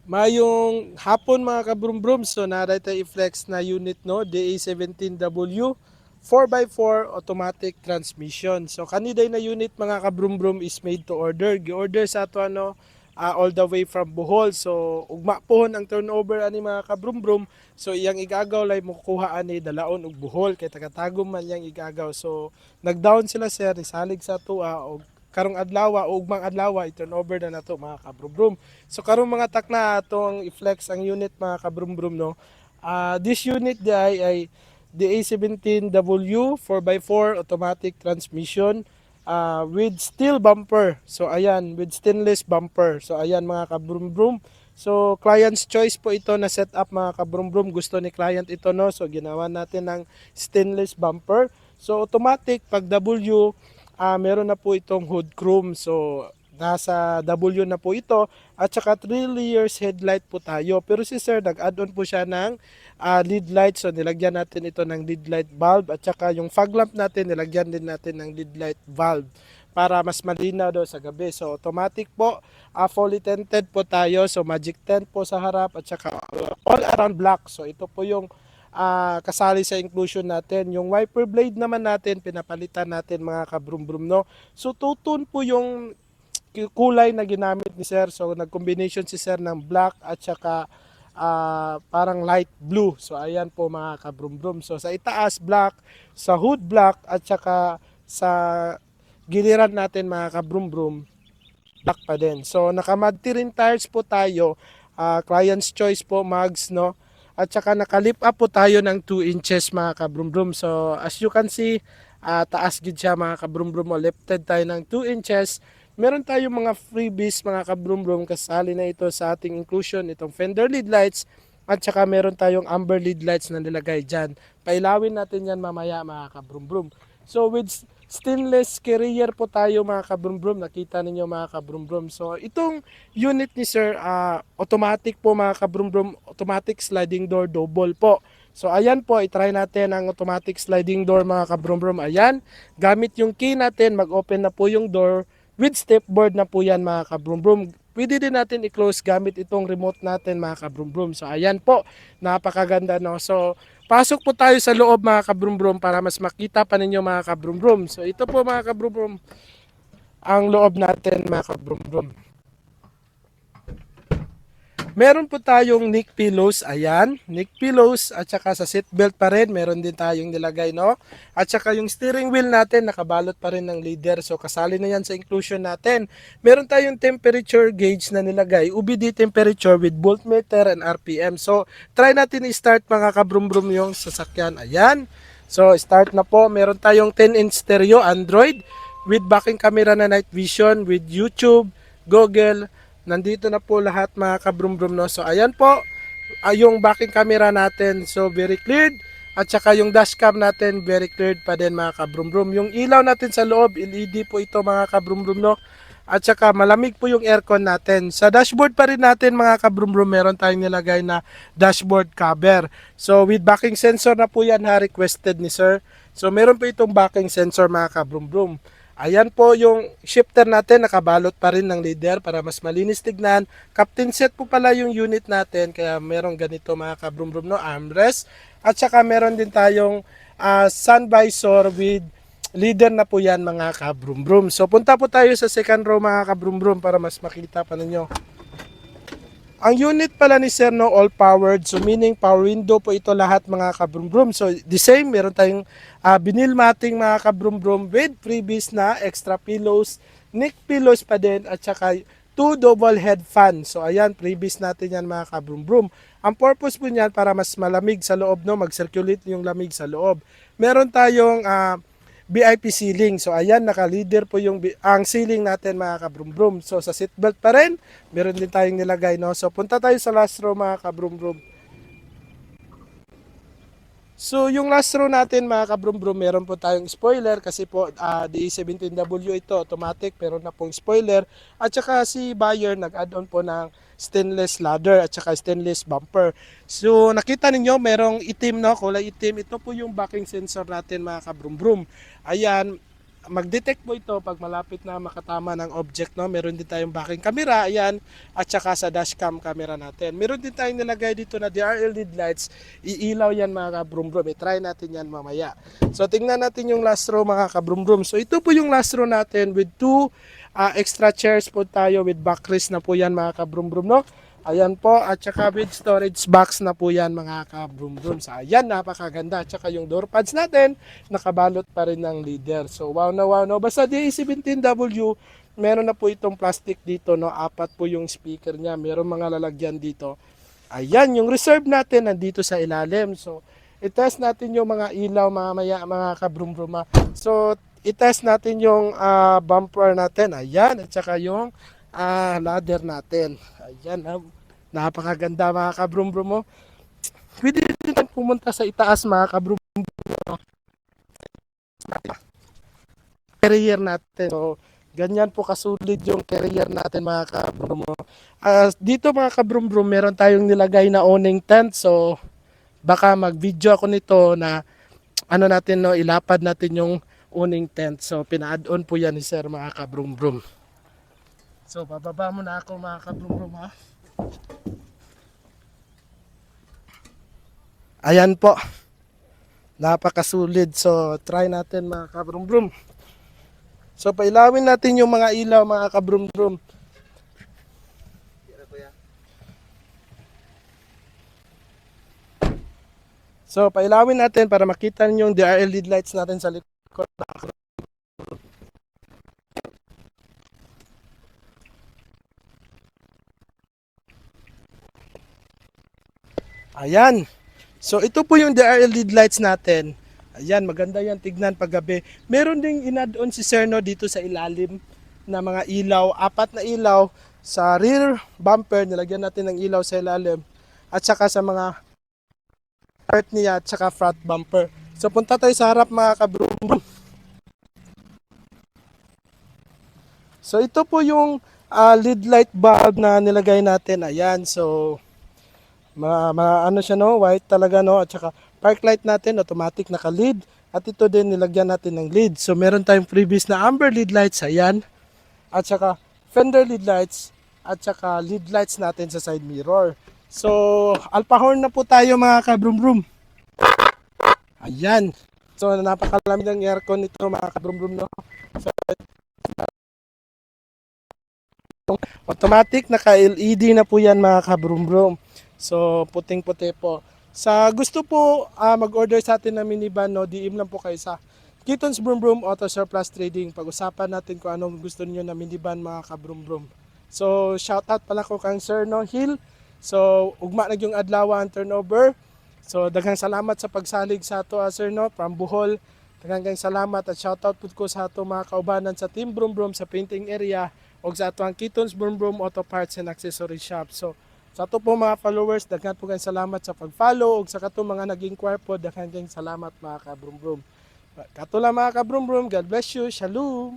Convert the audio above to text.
Mayong hapon mga kabrum-brum, so narito i-flex na unit no, DA17W 4x4 automatic transmission. So kaniday na unit mga kabrum-brum is made to order. Gi-order sa ato all the way from Bohol. So ugma pohon ang turnover ani mga kabrum-brum. So iyang igagaw lay mo kuha ani dalaon og Bohol kay tagatagom man iyang igagaw. So nagdown sila sir, nisalig sa tuwa og karong adlaw o ugmang adlaw i-turnover na nato mga kabrum-brum. So karong mga takna atong i-flex ang unit mga kabrum-brum no. This unit di ay DA17W 4x4 automatic transmission with steel bumper. So ayan, with stainless bumper. So ayan mga kabrum-brum. So client's choice po ito na setup mga kabrum-brum. Gusto ni client ito no. So ginawa natin ng stainless bumper. So automatic pag W meron na po itong hood chrome. So nasa W na po ito at saka 3 layers headlight po tayo. Pero si sir nag-add-on po siya ng lead light. So nilagyan natin ito ng lead light bulb at saka yung fog lamp natin nilagyan din natin ng lead light bulb para mas malinaw daw sa gabi. So automatic po, fully tinted po tayo. So magic tent po sa harap at saka all around black. So ito po yung kasali sa inclusion natin. Yung wiper blade naman natin, pinapalitan natin mga kabrum-brum no. So tutun po yung kulay na ginamit ni sir. So nag-combination si sir ng black at saka parang light blue. So ayan po mga kabrum-brum. So sa itaas black, sa hood black at saka sa giliran natin mga kabrum-brum black pa din. So naka-mud-terrain tires po tayo. Client's choice po mags no. At saka naka-lift up po tayo ng 2 inches mga kabrum-brum. So as you can see, taas gid siya mga kabrum-brum. Lifted tayo ng 2 inches. Meron tayong mga freebies mga kabrum-brum, kasali na ito sa ating inclusion, itong fender lead lights at saka meron tayong amber lead lights na nilagay dyan. Pailawin natin yan mamaya mga kabrum-brum. So with stainless carrier po tayo mga kabrum-brum, nakita ninyo mga kabrum-brum. So itong unit ni sir, automatic po mga kabrum-brum, automatic sliding door double po. So ayan po, itry natin ang automatic sliding door mga kabrum-brum. Ayan, gamit yung key natin, mag-open na po yung door. With stepboard na po yan mga kabrum-brum. Pwede din natin i-close gamit itong remote natin mga kabrum-brum. So ayan po, napakaganda no. So pasok po tayo sa loob mga kabrum-brum para mas makita pa ninyo mga kabrum-brum. So ito po mga kabrum-brum ang loob natin mga kabrum-brum. Meron po tayong neck pillows, ayan, neck pillows at saka sa seatbelt pa rin, meron din tayong nilagay, no? At saka yung steering wheel natin, nakabalot pa rin ng leader, so kasali na yan sa inclusion natin. Meron tayong temperature gauge na nilagay, UBD temperature with voltmeter and RPM. So, try natin i-start mga kabrum-brum yung sasakyan, ayan. So, start na po, meron tayong 10-inch stereo Android with backing camera na night vision, with YouTube, Google. Nandito na po lahat mga kabrum-brum no. So ayan po yung backing camera natin. So very cleared. At saka yung dashcam natin very cleared pa din mga kabrum-brum. Yung ilaw natin sa loob LED po ito mga kabrum-brum no. At saka malamig po yung aircon natin. Sa dashboard pa rin natin mga kabrum-brum, meron tayong nilagay na dashboard cover. So with backing sensor na po yan ha, requested ni sir. So meron po itong backing sensor mga kabrum-brum. Ayan po yung shifter natin, nakabalot pa rin ng leader para mas malinis tignan. Captain set po pala yung unit natin, kaya meron ganito mga kabrum-brum no, armrest. At saka meron din tayong sun visor with leader na po yan mga kabrum-brum. So punta po tayo sa second row mga kabrum-brum para mas makita pa ninyo. Ang unit pala ni sir no, all powered, so meaning power window po ito lahat mga kabrum-brum. So the same, meron tayong vinyl matting mga kabrum-brum with freebies na extra pillows, neck pillows pa din at saka 2 double head fan. So ayan, freebies natin yan mga kabrum-brum. Ang purpose po niyan para mas malamig sa loob no, mag-circulate yung lamig sa loob. Meron tayong VIP ceiling. So ayan, naka-leader po yung ang ceiling natin mga kabrum-brum. So sa seatbelt pa rin, meron din tayong nilagay no. So punta tayo sa last row mga kabrum-brum. So yung last row natin mga kabrum-brum, meron po tayong spoiler kasi po DE17W ito, automatic, meron na pong spoiler. At saka si buyer nag-add-on po ng stainless ladder at saka stainless bumper. So nakita ninyo merong itim no, kulay itim. Ito po yung backing sensor natin mga kabrum-brum. Ayan, mag-detect po ito pag malapit na makatama ng object, no? Meron din tayong backing camera, ayan, at saka sa dashcam camera natin. Meron din tayong nilagay dito na DRL LED lights, iilaw yan mga kabrum-brum. I-try natin yan mamaya. So tingnan natin yung last row mga kabrum-brum. So ito po yung last row natin with two extra chairs po tayo with backrest na po yan mga kabrum-brum, no? Ayan po, at saka with storage box na po yan mga ka-broom-broom. So ayan, napakaganda. At saka yung door pads natin, nakabalot pa rin ng leader. So wow na wow, no? Basta DA17W, meron na po itong plastic dito, no? Apat po yung speaker niya. Meron mga lalagyan dito. Ayan, yung reserve natin nandito sa ilalim. So itest natin yung mga ilaw mamaya mga ka-broom-broom. So itest natin yung bumper natin. Ayan, at saka yung ladder natin. Ayan, napakaganda mga kabrum-brum mo. Pwede din pumunta sa itaas mga kabrum carrier natin. So, ganyan po kasulit yung carrier natin mga kabrum mo. Dito mga kabrum-brum, meron tayong nilagay na awning tent. So, baka mag-video ako nito na ano natin, no, ilapad natin yung awning tent. So, pina-add-on po yan ni sir mga kabrum-brum. So, bababa muna ako mga kabrum-brum ha. Ayan po. Napakasulit. So, try natin mga kabrum-brum. So, pailawin natin yung mga ilaw mga kabrum-brum. So, pailawin natin para makita niyo yung DRL LED lights natin sa likod. Ayan. So ito po yung DRL LED lights natin. Ayan, maganda yan tignan pag gabi. Meron ding in-add-on si Cerno dito sa ilalim na mga ilaw, apat na ilaw sa rear bumper, nilagyan natin ng ilaw sa ilalim at saka sa mga part niya at saka front bumper. So punta tayo sa harap mga kabrum. So ito po yung LED light bulb na nilagay natin. Ayan, so ano siya, no, white talaga, no, at saka park light natin automatic naka-lead at ito din nilagyan natin ng lead. So meron tayong previous na amber lead lights, ayan, at saka fender lead lights at saka lead lights natin sa side mirror. So alpha horn na po tayo mga kabrum-brum. Ayan, so napakalamig ng aircon nito mga kabrum-brum, no. So, automatic naka-LED na po yan mga kabrum-brum. So, puting-puti po. Sa gusto po mag-order sa atin ng minivan, no, DM lang po kayo sa Kitons Broom Broom Auto Surplus Trading. Pag-usapan natin kung anong gusto niyo na minivan mga kabrum brum. So, shoutout pala ko kang Sir, no, Hill. So, ugma na yung adlawan turnover. So, daghang salamat sa pagsalig sa ato, Sir, no, from Bohol. Daghang salamat at shoutout po ko sa ato mga kaubanan sa Team Broom Broom sa painting area o sa ato ang Kitons Broom Broom Auto Parts and Accessory Shop. So, sa ato po mga followers, daghan po kayong salamat sa pag-follow ug sa kato mga nag-inquire po, daghan kayong salamat mga kabrum-brum. Kato lang mga kabrum-brum, God bless you, shalom!